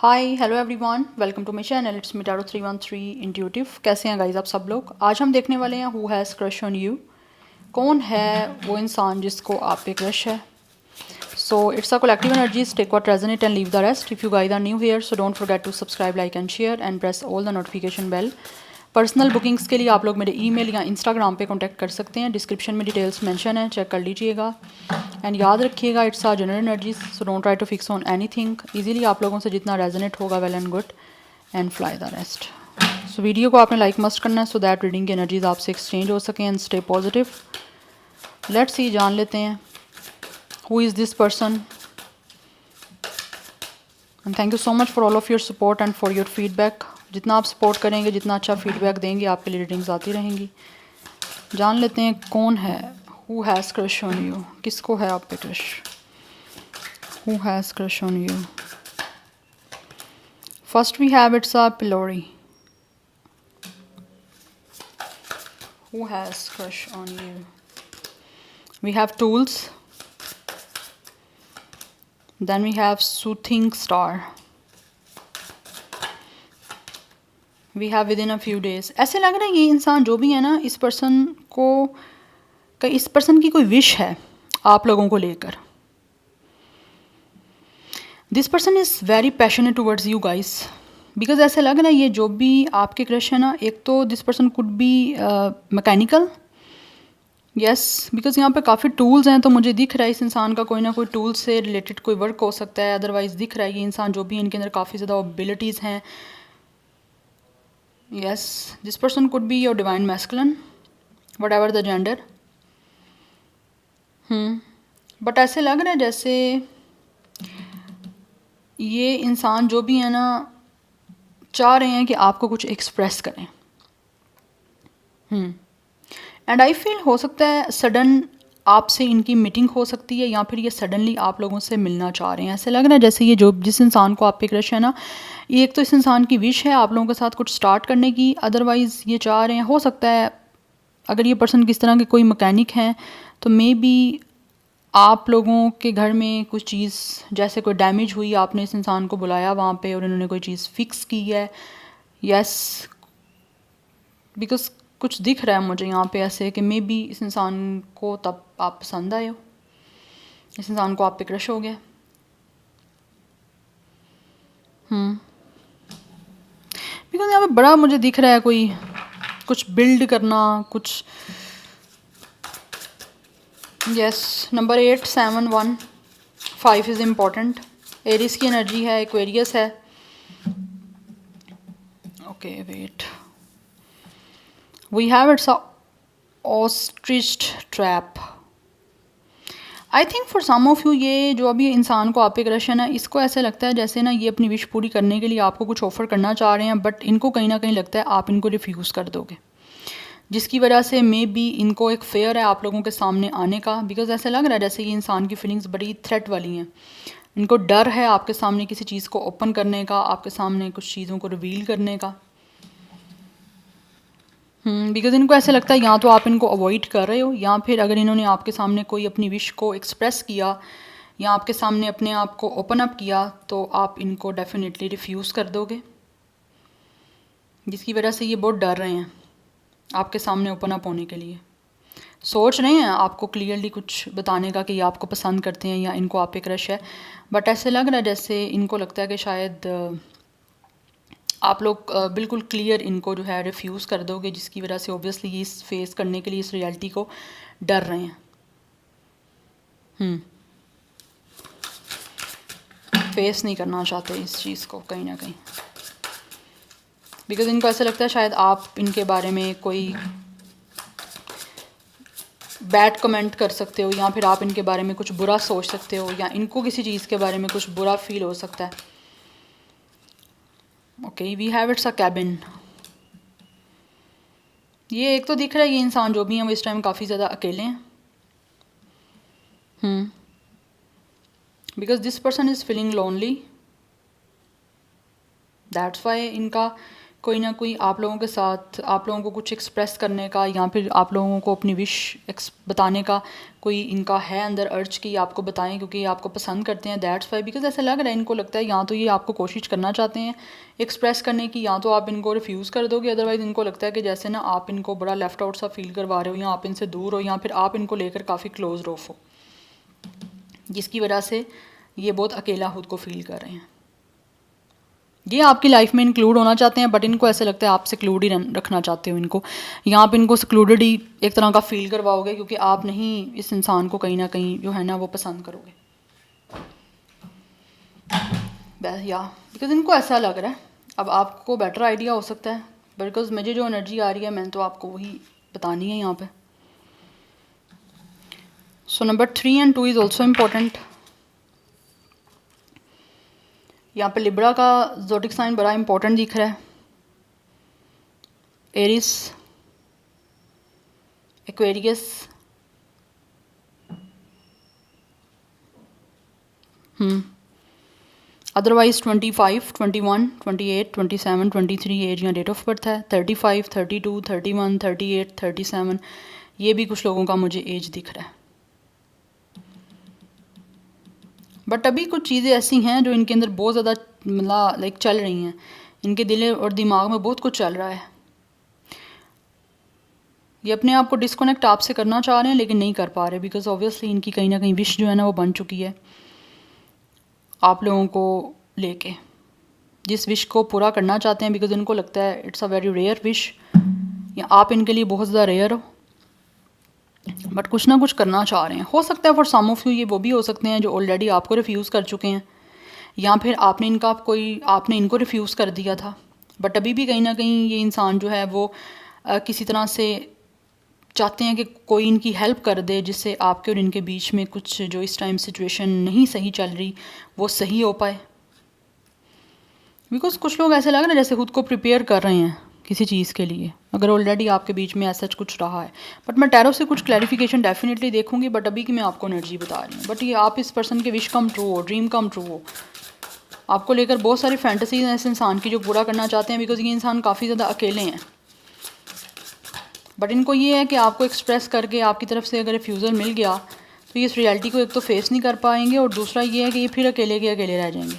Hi hello everyone, welcome to my channel. It's me Tarot 313 intuitive. कैसे हैं guys आप सब लोग? आज हम देखने वाले हैं who has crush on you. कौन है वो इंसान जिसको आप पे क्रश है? So it's a collective energies, take what resonate and leave the rest. If you guys are new here so don't forget to subscribe, like and share and press all the notification bell. Personal bookings के लिए आप लोग मेरे email या Instagram पे contact कर सकते हैं। डिस्क्रिप्शन में डिटेल्स मेंशन है, चेक कर लीजिएगा। एंड याद रखिएगा it's a general energies, so don't try to fix on anything. Easily आप लोगों से जितना रेजोनेट होगा well and good, and fly the rest. So video को आपने लाइक मस्ट करना है सो दैट रीडिंग की एनर्जीज आपसे एक्सचेंज हो सकें and stay positive. Let's see, जान लेते हैं who is this person. And thank you so much for all of your support and for your feedback. जितना आप सपोर्ट करेंगे, जितना अच्छा फीडबैक देंगे, आपके लिए रीडिंग्स आती रहेंगी। जान लेते हैं कौन है who has crush on you. किसको है आप पे crush? Who has crush on you? First we have it's a pillory. Who has crush on you? We have tools. Then we have soothing star. We have within a few days. ऐसे लग रहा है ये इंसान जो भी है ना, इस पर्सन की कोई विश है आप लोगों को लेकर। This person is very passionate towards you guys, because ऐसे लग रहा है ये जो भी आपके क्रश है ना, एक तो this person could be mechanical. Yes, because यहाँ पे काफ़ी टूल्स हैं, तो मुझे दिख रहा है इस इंसान का कोई ना कोई टूल से रिलेटेड कोई वर्क हो सकता है। अदरवाइज़ दिख रहा है ये इंसान जो भी, इनके अंदर काफ़ी ज़्यादा एबिलिटीज़ हैं। Yes, this person could be your divine masculine, what ever the gender. But ऐसे लग रहा है जैसे ये इंसान जो भी है ना, चाह रहे हैं कि आपको कुछ एक्सप्रेस करें। एंड आई फील हो सकता है सडन आपसे इनकी मीटिंग हो सकती है, या फिर ये सडनली आप लोगों से मिलना चाह रहे हैं। ऐसे लग रहा है जैसे ये जो जिस इंसान को आप पे क्रश है ना, ये एक तो इस इंसान की विश है आप लोगों के साथ कुछ स्टार्ट करने की। अदरवाइज़ ये चाह रहे हैं, हो सकता है अगर ये पर्सन किस तरह के कोई मैकेनिक हैं तो मे बी आप लोगों के घर में कुछ चीज़ जैसे कोई डैमेज हुई, आपने इस इंसान को बुलाया वहाँ पे और इन्होंने कोई चीज़ फिक्स की है। यस, बिकॉज कुछ दिख रहा है मुझे यहाँ पे ऐसे कि मे बी इस इंसान को तब आप पसंद आए हो, इस इंसान को आप पे क्रश हो गया। बिकॉज यहाँ पे बड़ा मुझे दिख रहा है कोई कुछ बिल्ड करना कुछ। Yes, number 8 7 1 5 is important. Aries की एनर्जी है, एक्वेरियस है। Okay wait, we have it's a ostrich trap. I think for some of you, ये जो अभी इंसान को आप पे क्रश है ना, इसको ऐसे लगता है जैसे ना ये अपनी विश पूरी करने के लिए आपको कुछ ऑफ़र करना चाह रहे हैं, बट इनको कहीं ना कहीं लगता है आप इनको रिफ्यूज़ कर दोगे, जिसकी वजह से मे बी इनको एक फेयर है आप लोगों के सामने आने का। बिकॉज ऐसे लग रहा है जैसे ये इंसान की फीलिंग्स बड़ी थ्रेट वाली हैं। इनको डर है आपके सामने किसी चीज़ को ओपन करने का, आपके सामने कुछ चीज़ों को रिवील करने का। बिकॉज इनको ऐसे लगता है या तो आप इनको अवॉइड कर रहे हो, या फिर अगर इन्होंने आपके सामने कोई अपनी विश को एक्सप्रेस किया या आपके सामने अपने आप को ओपन अप किया तो आप इनको डेफिनेटली रिफ्यूज़ कर दोगे, जिसकी वजह से ये बहुत डर रहे हैं आपके सामने ओपन अप होने के लिए। सोच रहे हैं आपको क्लियरली कुछ बताने का कि ये आपको पसंद करते हैं या इनको आप पे क्रश है, बट ऐसे लग रहा है जैसे इनको लगता है कि शायद आप लोग बिल्कुल क्लियर इनको जो है रिफ्यूज़ कर दोगे, जिसकी वजह से ऑब्वियसली ये इस फेस करने के लिए इस रियलिटी को डर रहे हैं। फेस नहीं करना चाहते इस चीज़ को कहीं ना कहीं, बिकॉज इनको ऐसा लगता है शायद आप इनके बारे में कोई बैड कमेंट कर सकते हो, या फिर आप इनके बारे में कुछ बुरा सोच सकते हो, या इनको किसी चीज़ के बारे में कुछ बुरा फील हो सकता है। Okay, we have it's a cabin. ये एक तो दिख रहा है ये इंसान जो भी है वो इस टाइम काफ़ी ज़्यादा अकेले हैं। Because this person is feeling lonely, that's why इनका कोई ना कोई आप लोगों के साथ, आप लोगों को कुछ एक्सप्रेस करने का या फिर आप लोगों को अपनी विश बताने का कोई इनका है अंदर अर्ज कि आपको बताएं, क्योंकि ये आपको पसंद करते हैं। दैट्स वाई, बिकॉज ऐसा लग रहा है इनको लगता है या तो ये आपको कोशिश करना चाहते हैं एक्सप्रेस करने की, या तो आप इनको रिफ्यूज़ कर दोगे। अदरवाइज़ इनको लगता है कि जैसे ना आप इनको बड़ा लेफ्ट आउट सा फील करवा रहे हो, या आप इनसे दूर हो, या फिर आप इनको लेकर काफ़ी क्लोज रफ हो, जिसकी वजह से ये बहुत अकेला खुद को फील कर रहे हैं। ये आपकी लाइफ में इंक्लूड होना चाहते हैं, बट इनको ऐसे लगता है आप सिक्लूड ही रखना चाहते हो इनको, या आप इनको सिक्लूडेड ही एक तरह का फील करवाओगे, क्योंकि आप नहीं इस इंसान को कहीं ना कहीं जो है ना वो पसंद करोगे। या बिकॉज इनको ऐसा लग रहा है। अब आपको बेटर आइडिया हो सकता है, बिकॉज मुझे जो एनर्जी आ रही है मैंने तो आपको वही बतानी है यहाँ पे। So number 3 and 2 is also important. यहाँ पे लिब्रा का ज़ोडिक साइन बड़ा इंपॉर्टेंट दिख रहा है। एरिस, एक्वेरियस, अदरवाइज 25, 21, 28, 27, 23 एज या डेट ऑफ बर्थ है। 35, 32, 31, 38, 37 ये भी कुछ लोगों का मुझे एज दिख रहा है। बट अभी कुछ चीज़ें ऐसी हैं जो इनके अंदर बहुत ज़्यादा मतलब लाइक चल रही हैं, इनके दिल और दिमाग में बहुत कुछ चल रहा है। ये अपने आप को डिस्कनेक्ट आपसे करना चाह रहे हैं लेकिन नहीं कर पा रहे, बिकॉज ऑब्वियसली इनकी कहीं ना कहीं विश जो है ना वो बन चुकी है आप लोगों को लेके, जिस विश को पूरा करना चाहते हैं, बिकॉज इनको लगता है it's a very rare wish, या आप इनके लिए बहुत ज़्यादा रेयर हो, बट कुछ ना कुछ करना चाह रहे हैं। हो सकता है फॉर सम ऑफ यू ये वो भी हो सकते हैं जो ऑलरेडी आपको रिफ्यूज़ कर चुके हैं, या फिर आपने इनको रिफ्यूज़ कर दिया था, बट अभी भी कहीं ना कहीं ये इंसान जो है वो किसी तरह से चाहते हैं कि कोई इनकी हेल्प कर दे, जिससे आपके और इनके बीच में कुछ जो इस टाइम सिचुएशन नहीं सही चल रही वो सही हो पाए। बिकॉज कुछ लोग ऐसे लग रहे हैं जैसे खुद को प्रिपेयर कर रहे हैं किसी चीज़ के लिए, अगर ऑलरेडी आपके बीच में ऐसा कुछ रहा है। बट मैं टैरो से कुछ क्लैरिफिकेशन डेफिनेटली देखूंगी, बट अभी की मैं आपको एनर्जी बता रही हूँ। बट ये आप इस पर्सन के विश कम ट्रू हो, ड्रीम कम ट्रू हो, आपको लेकर बहुत सारी फैंटेसीज हैं इस इंसान की जो पूरा करना चाहते हैं, बिकॉज ये इंसान काफ़ी ज़्यादा अकेले हैं। बट इनको ये है कि आपको एक्सप्रेस करके आपकी तरफ से अगर रिफ्यूज़ल मिल गया तो ये इस रियलिटी को एक तो फेस नहीं कर पाएंगे, और दूसरा ये है कि ये फिर अकेले के अकेले रह जाएंगे।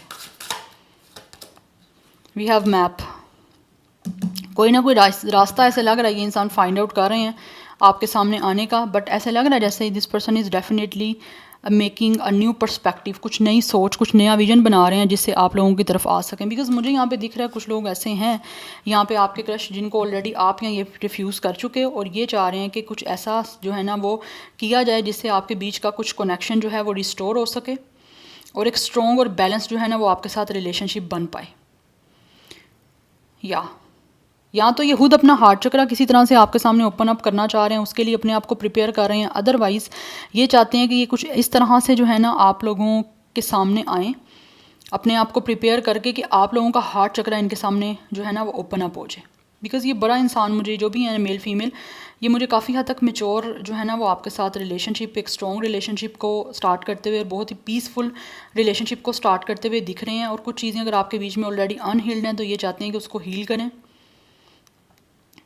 वी हैव मैप, कोई ना कोई रास्ता ऐसे लग रहा है ये इंसान फाइंड आउट कर रहे हैं आपके सामने आने का, बट ऐसे लग रहा है जैसे this person is definitely making a new perspective, कुछ नई सोच, कुछ नया विजन बना रहे हैं जिससे आप लोगों की तरफ आ सकें। बिकॉज मुझे यहाँ पे दिख रहा है कुछ लोग ऐसे हैं यहाँ पे आपके क्रश जिनको ऑलरेडी आप यहाँ ये रिफ्यूज़ कर चुके हो, और ये चाह रहे हैं कि कुछ ऐसा जो है ना वो किया जाए जिससे आपके बीच का कुछ कनेक्शन जो है वो रिस्टोर हो सके, और एक स्ट्रॉन्ग और बैलेंस जो है ना वो आपके साथ रिलेशनशिप बन पाए। या तो ये खुद अपना हार्ट चक्रा किसी तरह से आपके सामने ओपन अप करना चाह रहे हैं, उसके लिए अपने आप को प्रिपेयर कर रहे हैं। अदरवाइज़ ये चाहते हैं कि ये कुछ इस तरह से जो है ना आप लोगों के सामने आएँ, अपने आप को प्रिपेयर करके कि आप लोगों का हार्ट चक्रा इनके सामने जो है ना वो ओपन अप हो जाए। बिकॉज ये बड़ा इंसान मुझे जो भी है मेल फीमेल, ये मुझे काफ़ी हद तक मेच्योर जो है ना वो आपके साथ रिलेशनशिप, एक स्ट्रॉन्ग रिलेशनशिप को स्टार्ट करते हुए और बहुत ही पीसफुल रिलेशनशिप को स्टार्ट करते हुए दिख रहे हैं। और कुछ चीज़ें अगर आपके बीच में ऑलरेडी अनहील्ड हैं तो ये चाहते हैं कि उसको हील करें।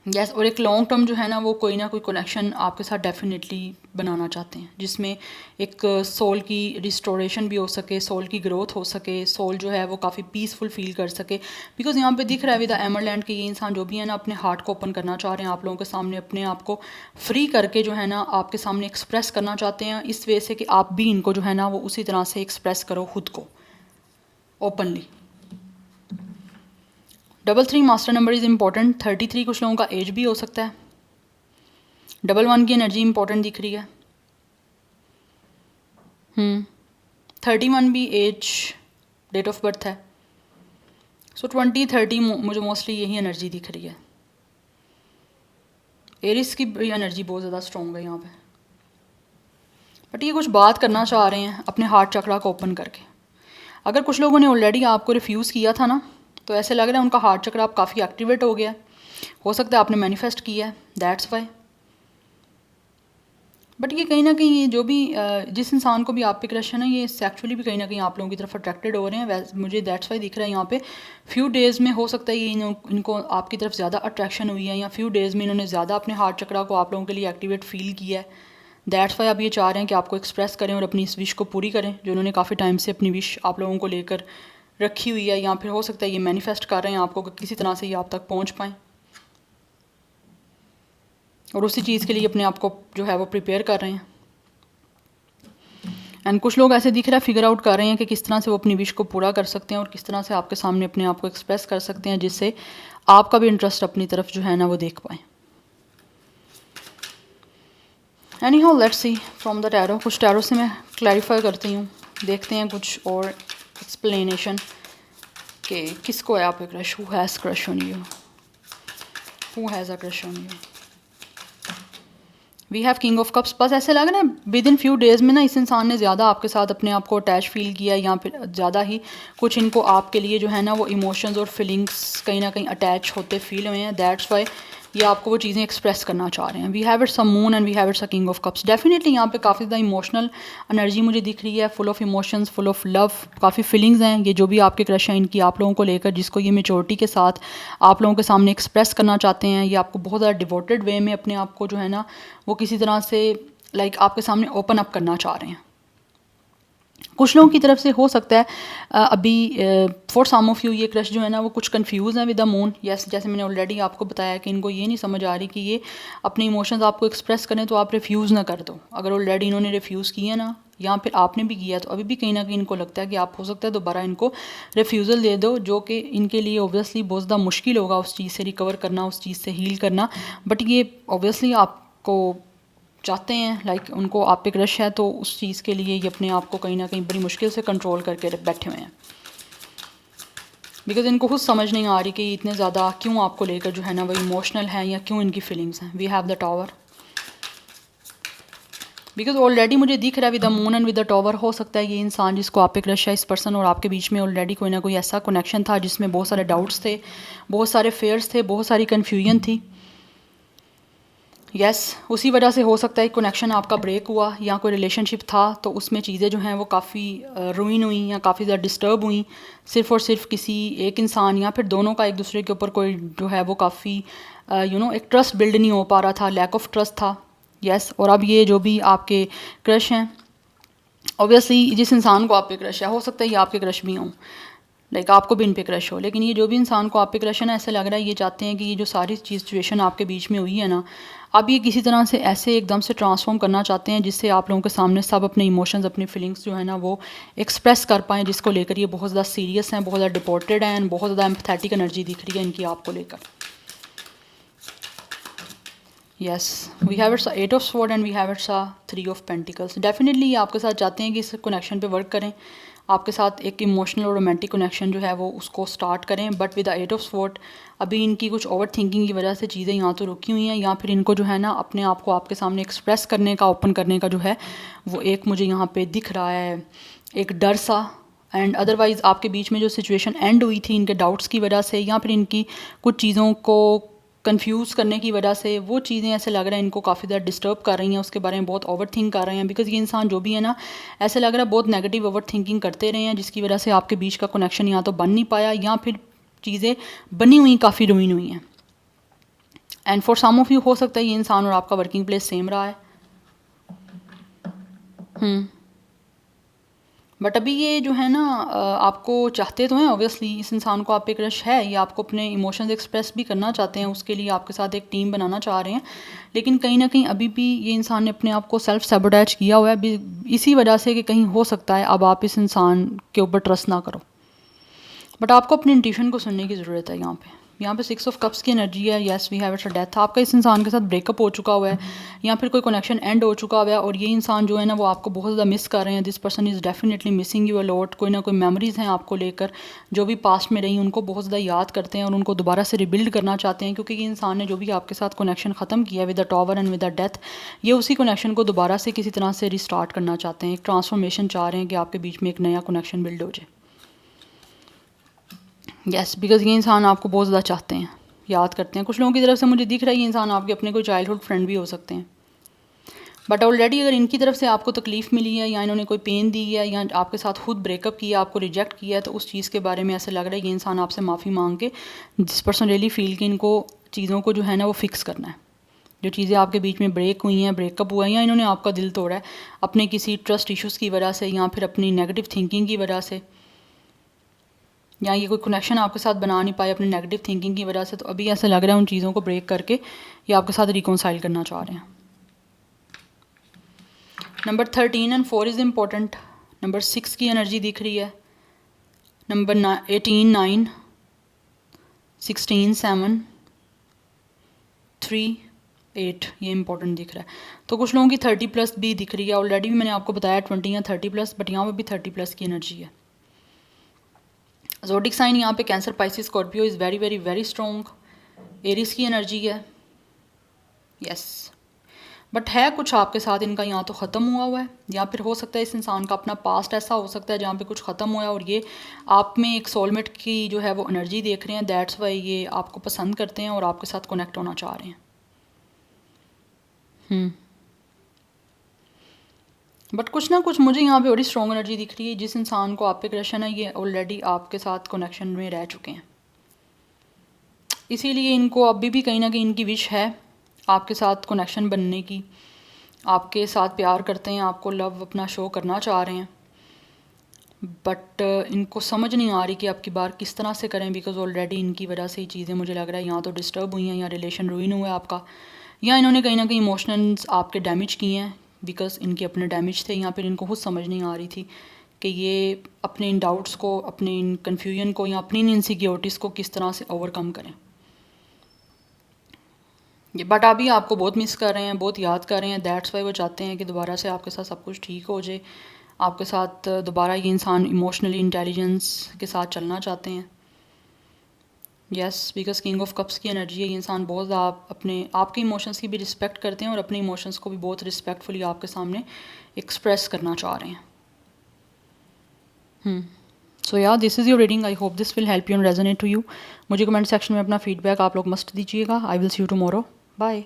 और एक लॉन्ग टर्म जो है ना वो कोई ना कोई कनेक्शन आपके साथ डेफिनेटली बनाना चाहते हैं, जिसमें एक सोल की रिस्टोरेशन भी हो सके, सोल की ग्रोथ हो सके, सोल जो है वो काफ़ी पीसफुल फील कर सके। बिकॉज यहाँ पे दिख रहा है विद एमरलैंड के ये इंसान जो भी है ना अपने हार्ट को ओपन करना चाह रहे हैं आप लोगों के सामने, अपने आप को फ्री करके जो है ना आपके सामने एक्सप्रेस करना चाहते हैं, इस वे से कि आप भी इनको जो है ना वो उसी तरह से एक्सप्रेस करो खुद को openly. 33 master number is important. 33 कुछ लोगों का एज भी हो सकता है। 11 की एनर्जी इंपॉर्टेंट दिख रही है। 31 भी एज डेट ऑफ बर्थ है। सो 20, 30 मुझे मोस्टली यही एनर्जी दिख रही है। एरिस की भी एनर्जी बहुत ज़्यादा स्ट्रॉन्ग है यहाँ पे, बट ये कुछ बात करना चाह रहे हैं अपने हार्ट चक्रा को ओपन करके। अगर कुछ लोगों ने ऑलरेडी आपको रिफ्यूज़ किया था ना, तो ऐसे लग रहा है उनका हार्ट चक्र आप काफ़ी एक्टिवेट हो गया, हो सकता है आपने मैनिफेस्ट किया है, दैट्स वाई। बट ये कहीं ना कहीं ये जो भी जिस इंसान को भी आप पे क्रश है ना, ये सेक्सुअली भी कहीं ना कहीं आप लोगों की तरफ अट्रैक्टेड हो रहे हैं। मुझे दैट्स वाई दिख रहा है यहाँ पे फ्यू डेज़ में हो सकता है ये इनको आपकी तरफ ज़्यादा अट्रैक्शन हुई है, या फ्यू डेज़ में इन्होंने ज़्यादा अपने हार्ट चक्रा को आप लोगों के लिए एक्टिवेट फील किया है। दैट्स वाई आप ये चाह रहे हैं कि आपको एक्सप्रेस करें और अपनी इस विश को पूरी करें जो उन्होंने काफ़ी टाइम से अपनी विश आप लोगों को लेकर रखी हुई है, या फिर हो सकता है ये मैनिफेस्ट कर रहे हैं आपको कि किसी तरह से ये आप तक पहुँच पाएँ, और उसी चीज़ के लिए अपने आप को जो है वो प्रिपेयर कर रहे हैं। एंड कुछ लोग ऐसे दिख रहा है फिगर आउट कर रहे हैं कि किस तरह से वो अपनी विश को पूरा कर सकते हैं और किस तरह से आपके सामने अपने आप को एक्सप्रेस कर सकते हैं, जिससे आपका भी इंटरेस्ट अपनी तरफ जो है ना वो देख पाएँ। Any how let's see from the tarot. कुछ टैरो से मैं क्लैरिफाई करती हूँ, देखते हैं कुछ और एक्सप्लेनेशन कि किसको है आप पे crush, who has crush on you, who has a crush on you. We have king of cups. बस ऐसे लग रहा है विद इन फ्यू डेज़ में ना इस इंसान ने ज़्यादा आपके साथ अपने आप को अटैच फील किया, या फिर ज़्यादा ही कुछ इनको आपके लिए जो है ना वो इमोशंस और फीलिंग्स कहीं ना कहीं अटैच होते फील हुए हैं। दैट्स वाई ये आपको वो चीज़ें एक्सप्रेस करना चाह रहे हैं। We have it's a moon and we have it's a king of cups. Definitely यहाँ पे काफ़ी ज़्यादा इमोशनल एनर्जी मुझे दिख रही है, full of emotions, full of love, काफ़ी फीलिंग्स हैं। ये जो भी आपके क्रश हैं इनकी आप लोगों को लेकर, जिसको ये मेचोरिटी के साथ आप लोगों के सामने एक्सप्रेस करना चाहते हैं, ये आपको बहुत ज़्यादा डिवोटेड वे में अपने आप को जो है ना वो किसी तरह से आपके सामने ओपन अप करना चाह रहे हैं। कुछ लोगों की तरफ से हो सकता है अभी फॉर सम ऑफ यू ये क्रश जो है ना वो कुछ कंफ्यूज है विद द मून। यस, जैसे मैंने ऑलरेडी आपको बताया कि इनको ये नहीं समझ आ रही कि ये अपने इमोशंस आपको एक्सप्रेस करें तो आप रिफ्यूज़ ना कर दो। अगर ऑलरेडी इन्होंने रिफ्यूज़ किया ना, या फिर आपने भी किया, तो अभी भी कहीं ना कहीं इनको लगता है कि आप हो सकता है दोबारा इनको रिफ्यूज़ल दे दो, जो कि इनके लिए ओब्वियसली बहुत ज़्यादा मुश्किल होगा उस चीज़ से रिकवर करना, उस चीज़ से हील करना। बट ये ओब्वियसली आपको चाहते हैं, उनको आप पे क्रश है, तो उस चीज़ के लिए ये अपने आप को कहीं ना कहीं बड़ी मुश्किल से कंट्रोल करके बैठे हुए हैं, बिकॉज इनको खुद समझ नहीं आ रही कि इतने ज़्यादा क्यों आपको लेकर जो है ना वो इमोशनल हैं, या क्यों इनकी फीलिंग्स हैं। We have the tower, because already मुझे दिख रहा है with the moon and with the tower, हो सकता है ये इंसान जिसको आप पे क्रश है, इस पर्सन और आपके बीच में ऑलरेडी कोई ना कोई ऐसा कनेक्शन था जिसमें बहुत सारे डाउट्स थे, बहुत सारे फेयर्स थे, बहुत सारी कन्फ्यूजन थी। यस, उसी वजह से हो सकता है कनेक्शन आपका ब्रेक हुआ, या कोई रिलेशनशिप था तो उसमें चीज़ें जो हैं वो काफ़ी रुइन हुई या काफ़ी ज़्यादा डिस्टर्ब हुई, सिर्फ़ और सिर्फ किसी एक इंसान या फिर दोनों का एक दूसरे के ऊपर कोई जो है वो काफ़ी एक ट्रस्ट बिल्ड नहीं हो पा रहा था, लैक ऑफ ट्रस्ट था। यस, और अब ये जो भी आपके क्रश हैं, ऑब्वियसली जिस इंसान को आप पे क्रश है, हो सकता है ये आपके क्रश भी हों, आपको भी इन पे क्रश हो, लेकिन ये जो भी इंसान को आप पे क्रश है ना, ऐसा लग रहा है ये चाहते हैं कि ये जो सारी चीज़ सिचुएशन आपके बीच में हुई है ना, अब ये किसी तरह से ऐसे एकदम से ट्रांसफॉर्म करना चाहते हैं जिससे आप लोगों के सामने सब अपने इमोशंस, अपनी फीलिंग्स जो है ना वो एक्सप्रेस कर पाएँ, जिसको लेकर ये बहुत ज़्यादा सीरियस हैं, बहुत ज़्यादा डिपोर्टेड हैं, बहुत ज़्यादा एम्पैथेटिक एनर्जी दिख रही है इनकी आपको लेकर। Yes, we have it's 8 of sword and we have it's 3 of pentacles. Definitely ये आपके साथ चाहते हैं कि इस कनेक्शन पे वर्क करें, आपके साथ एक इमोशनल और रोमांटिक कनेक्शन जो है वो उसको स्टार्ट करें, but with the 8 of sword अभी इनकी कुछ ओवर थिंकिंग की वजह से चीज़ें यहाँ तो रुकी हुई हैं, या फिर इनको जो है ना अपने आप को आपके सामने एक्सप्रेस करने का, ओपन करने का जो है वो एक मुझे यहाँ पे दिख रहा है एक डर सा। एंड अदरवाइज़ आपके बीच में जो सिचुएशन एंड हुई थी इनके डाउट्स की वजह से, या फिर इनकी कुछ चीज़ों को कंफ्यूज करने की वजह से, वो चीज़ें ऐसे लग रहा है इनको काफ़ी ज़्यादा डिस्टर्ब कर रही हैं, उसके बारे में बहुत ओवर थिंक कर रहे हैं, बिकॉज ये इंसान जो भी है ना, ऐसे लग रहा है बहुत नेगेटिव ओवर थिंकिंग करते रहे हैं, जिसकी वजह से आपके बीच का कनेक्शन या तो बन नहीं पाया, या फिर चीज़ें बनी हुई काफ़ी रुइन हुई हैं। And for some of you हो सकता है ये इंसान और आपका वर्किंग प्लेस सेम रहा है। बट अभी ये जो है ना आपको चाहते तो हैं, ऑब्वियसली इस इंसान को आप पे क्रश है, ये आपको अपने इमोशंस एक्सप्रेस भी करना चाहते हैं, उसके लिए आपके साथ एक टीम बनाना चाह रहे हैं, लेकिन कहीं ना कहीं अभी भी ये इंसान ने अपने आप को सेल्फ सैबोटैज किया हुआ है, इसी वजह से कि कहीं हो सकता है अब आप इस इंसान के ऊपर ट्रस्ट ना करो। बट आपको अपनी इंट्यूशन को सुनने की ज़रूरत है। यहाँ पे 6 ऑफ कप्स की एनर्जी है। Yes, we have it's a death. आपका इस इंसान के साथ ब्रेकअप हो चुका हुआ है, या फिर कोई कनेक्शन एंड हो चुका हुआ है, और ये इंसान जो है ना वो आपको बहुत ज़्यादा मिस कर रहे हैं। This person is definitely missing you a lot. कोई ना कोई मेमोरीज़ हैं आपको लेकर जो भी पास्ट में रही, उनको बहुत ज़्यादा याद करते हैं और उनको दोबारा से रिबिल्ड करना चाहते हैं, क्योंकि ये इंसान ने जो भी आपके साथ कनेक्शन ख़त्म किया with the tower and with the death, ये उसी कनेक्शन को दोबारा से किसी तरह से रिस्टार्ट करना चाहते हैं। एक ट्रांसफॉर्मेशन चाह रहे हैं कि आपके बीच में एक नया कनेक्शन बिल्ड हो जाए। यस, बिकॉज ये इंसान आपको बहुत ज़्यादा चाहते हैं, याद करते हैं। कुछ लोगों की तरफ से मुझे दिख रहा है ये इंसान आपके अपने कोई चाइल्डहुड फ्रेंड भी हो सकते हैं। बट ऑलरेडी अगर इनकी तरफ से आपको तकलीफ़ मिली है या इन्होंने कोई पेन दी है या आपके साथ खुद ब्रेकअप किया, आपको रिजेक्ट किया है, तो उस चीज़ के बारे में ऐसा लग रहा है ये इंसान आपसे माफ़ी मांग के जिस पर्सन रियली फील कि इनको चीज़ों को जो है ना वो फिक्स करना है। जो चीज़ें आपके बीच में ब्रेक हुई हैं, ब्रेकअप हुआ है या इन्होंने आपका दिल तोड़ा है अपने किसी ट्रस्ट इश्यूज़ की वजह से या फिर अपनी नेगेटिव थिंकिंग की वजह से, या ये कोई कनेक्शन आपके साथ बना नहीं पाए अपनी नेगेटिव थिंकिंग की वजह से, तो अभी ऐसा लग रहा है उन चीज़ों को ब्रेक करके ये आपके साथ रिकॉन्साइल करना चाह रहे हैं। Number 13 and 4 is important. Number 6 की एनर्जी दिख रही है। नंबर 18 9, 16 7, 3 8 ये इंपॉर्टेंट दिख रहा है। तो कुछ लोगों की 30+ भी दिख रही है। ऑलरेडी भी मैंने आपको बताया 20 या 30+, बट यहाँ पे भी 30+ की एनर्जी है। ज़ोडिक साइन यहाँ पे Cancer, Pisces, Scorpio is very very very strong. Aries की एनर्जी है, यस। बट है कुछ आपके साथ इनका यहाँ तो ख़त्म हुआ है, या फिर हो सकता है इस इंसान का अपना पास्ट ऐसा हो सकता है जहाँ पे कुछ ख़त्म हुआ है और ये आप में एक सोलमेट की जो है वो एनर्जी देख रहे हैं। दैट्स वाई ये आपको पसंद करते हैं और आपके साथ कनेक्ट होना चाह रहे हैं। बट कुछ ना कुछ मुझे यहाँ पे बड़ी स्ट्रॉन्ग एनर्जी दिख रही है। जिस इंसान को आप पे क्रश है ना, ये ऑलरेडी आपके साथ कनेक्शन में रह चुके हैं, इसीलिए इनको अभी भी कहीं ना कहीं इनकी विश है आपके साथ कनेक्शन बनने की, आपके साथ प्यार करते हैं, आपको लव अपना शो करना चाह रहे हैं। बट इनको समझ नहीं आ रही कि आपकी बार किस तरह से करें, बिकॉज ऑलरेडी इनकी वजह से ही चीज़ें मुझे लग रहा है यहाँ तो डिस्टर्ब हुई हैं, या रिलेशन रुइन हुआ है आपका, या इन्होंने कहीं ना कहीं इमोशंस आपके डैमेज किए हैं बिकॉज इनके अपने डैमेज थे। यहाँ पर इनको खुद समझ नहीं आ रही थी कि ये अपने इन डाउट्स को, अपने इन कन्फ्यूजन को या अपनी इन इनसिक्योरिटीज़ को किस तरह से ओवरकम करें। ये बट अभी आपको बहुत मिस कर रहे हैं, बहुत याद कर रहे हैं। दैट्स वाई वो चाहते हैं कि दोबारा से आपके साथ सब कुछ ठीक हो जाए, आपके साथ दोबारा ये इंसान इमोशनली इंटेलिजेंस के साथ चलना चाहते हैं। Yes, because king of cups की एनर्जी है। ये इंसान बहुत ज़्यादा अपने आपके इमोशंस की भी रिस्पेक्ट करते हैं और अपने इमोशंस को भी बहुत रिस्पेक्टफुली आपके सामने एक्सप्रेस करना चाह रहे हैं। So yeah this is your reading. I hope this will help you and resonate to you. मुझे कमेंट सेक्शन में अपना फीडबैक आप लोग मस्ट दीजिएगा। I will see you tomorrow. Bye.